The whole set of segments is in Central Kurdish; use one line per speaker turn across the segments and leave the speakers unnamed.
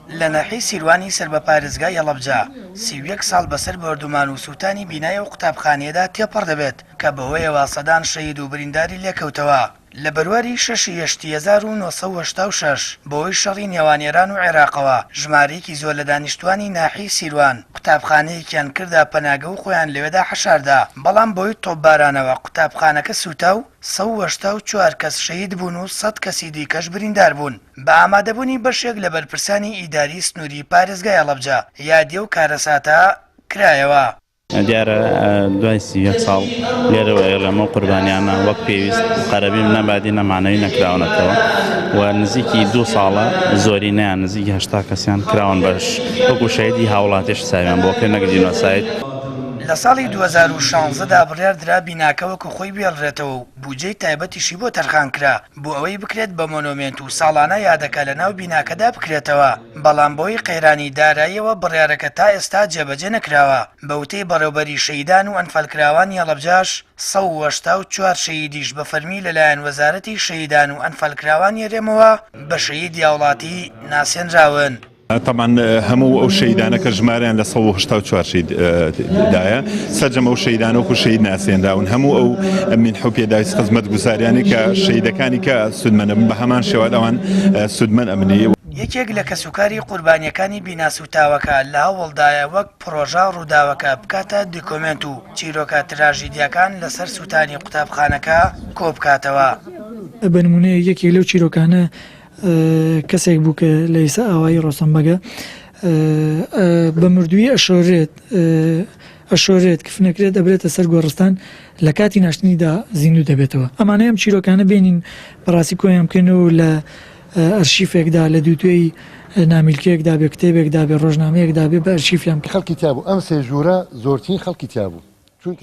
لە ناحیەی سیروانی سەربەپارێزگای یەڵەبجە 31 ساڵ بەسەر بەردومان و سووتانی بینای و قوتابخانەیەدا تێپەڕ دەبێت کە بەهۆیەوە سەدان شەهید و برینداری لێکەوتەوە لە بەرواری 6/1986 بەهۆی شەڕی نێوان ئێران و عێراقەوە ژمارەیەکی زۆر لە دانیشتوانی ناحیەی سیروان قوتابخانەیەکیان کردە پەناگە و خۆیان لەوێدا حەشاردا بەڵام بەهۆی تۆپبارانەوە قوتابخانەکە سووتا و 184 کەس شەهید بوون و 100 کەسی دیکەش بریندار بوون بە ئامادەبوونی بەشێک لە بەرپرسانی ئیداری سنووری پارێزگای هەڵەبجە یادی و کارەساتە کرایەوە.
دیارە دوای 31 ساڵ لێرەوە ئێڵەمە و قوربانیانە وەک پێویست قەرەبیم نەبادی نەمانەوی نەکراونەتەوە و نزیکی 2 ساڵە زۆرینەیان نزیکی 80 کەسیان کراون بەش وەکو شەهیدی هاوڵاتیش ساویان بۆ پێ نەک جینۆساید.
لە ساڵی 2016دا بڕیاردرا بیناکەوەکو خۆی بێڵڕێتەوە و بودجەی تایبەتیشی بۆ تەرخان کرا بۆ ئەوەی بکرێت بە مۆنۆمێنت و ساڵانە یادەکە لە ناو بیناکەدا بکرێتەوە بەڵام بۆی قەیرانی داراییەوە بڕیارەکە تا ئێستا جێبەجێ نەکراوە بەوتەی بەڕێوەبەری شەهیدان و ئەنفەلکراوانی هەڵەبجەش 184 شەهیدیش بە فەرمی لەلایەن وەزارەتی شەهیدان و ئەنفەلکراوانی رێمەوە بە شەهیدی هاوڵاتی ناسێنراون.
طبعا هەموو ئەو شەهیدانە کە ژمارەیان لە 184 شەهیددایە سەرجەم ئەو شەهیدانە وەکو شەهید ناسێنراون هەموو ئەو مینحە و پێداویست خزمەتگوزاریانی کە شەهیدەکانی کە سودمەنە بە هەمان شێوە ئەوان سودمەن ئەمنی.
یەکێک لە کەسوکاری قوربانیەکانی بیناسوتاوەکە لە هەوڵدایە وەک پرۆژە ڕووداوەکە بکاتە دیکۆمنت و چیرۆکە تراژیدیەکان لەسەر سووتانی قوتابخانەکە کۆبکاتەوە.
بە نمونەیە یەکێک لەو چیرۆکانە کەسێک بوو کە لە ئیسا ئاوایی ڕۆسەمبەگە بە مردووی ئەشۆرێت کفنەکرێت دەبرێتە سەر گۆڕستان لە کاتی ناشتنیدا زیندوو دەبێتەوە. ئەمانەیە ئەم چیرۆکانە بێنین بەڕاستی کۆیان بکەنەوە لە ئەرشیفێکدا لە دووتێی نامیلکەیەکدا بێ کتێبێکدا بێ ڕۆژنامەیەکدا بێ بە ئەرشیفیان
خەڵکی تیابوو ئەم سێ ژوورە زۆرترین خەڵکی تیابوو.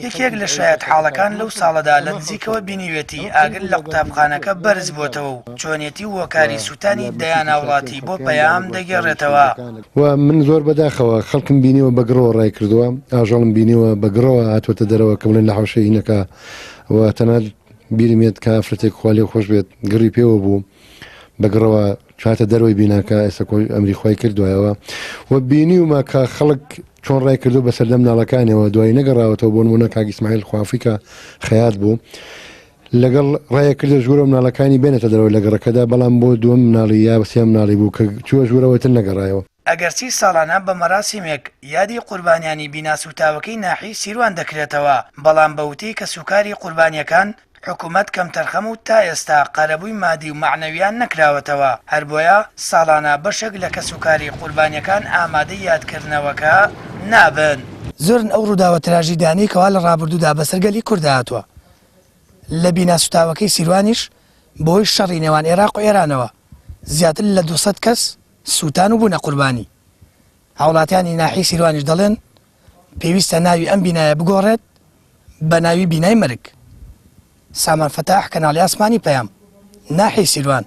یەکێک لە شایەت حاڵەکان لەو ساڵەدا لە نزیکەوە بینیوێتی ئاگر لە قوتابخانەکە بەرز بۆتەوە و چۆنیەتی وەکاری سووتانی دەیانە وڵاتی بۆ پەیام دەگەڕێتەوە.
و من زۆر بەداخەوە خەڵکم بینیوە بەگرەوە ڕای کردووە ئاژەڵم بینیوە بەگرەوە هاتوۆتە دەرەوە کە بڵێن لە حەوشەینەکە و تەنانەت بیرمێت کە ئافرەتێک خوالی خۆش بێت گڕی پێوە بوو بەگرەوە چاتە دەروی بیناکە ئێستا ئەمری خۆی کردوایەوە و بینیومە کە خەڵک چۆن ڕای کردو بە سەردەم ناڵەکانەوە دوای نەگەڕاوەتەوە بۆ نمونە کاک ئیسماعیل خوافیکە خەیات بوو لەگەڵ ڕایە کردە ژوورە مناڵەکانی بێنێتە دەرەوەی لە گەڕەکەدا بەڵام بۆ دووەم مناڵی یا بەسیام مناڵی بوو کە چووە ژوورەوەتر نەگەڕایەوە.
ئەگەرچی ساڵانە بە مەراسیمێک یادی قوربانیانی بیناسوتاوەکەی ناحیەی سیروان دەکرێتەوە بەڵام بەوتەی کە سوکاری قوربانیەکان حکوومەت کەم تەرخەم و تا ئێستا قەرەبووی مادی و معنەویان نەکراوەتەوە هەر بۆیە ساڵانە بەشێک لە کەسوکاری قوربانیەکان ئامادەی یادکردنەوەکە نابن. زۆرن ئەو ڕووداوە تراژیدانی کەوا لە ڕابردوودا بەسەرگەلی کووردا هاتووە لە بیناسوتاوەکەی سیروانیش بۆی شەڕی نێوان عێراق و ئێرانەوە زیاتر لە 200 کەس سووتان و بوونە قوربانی. هاوڵاتیانی ناحیەی سیروانیش دەڵێن پێویستە ناوی ئەم بینایە بگۆڕێت بە ناوی بینای مەرگ. سامان فتاح کەناڵی ئاسمانی پەیام ناحیەی سیروان.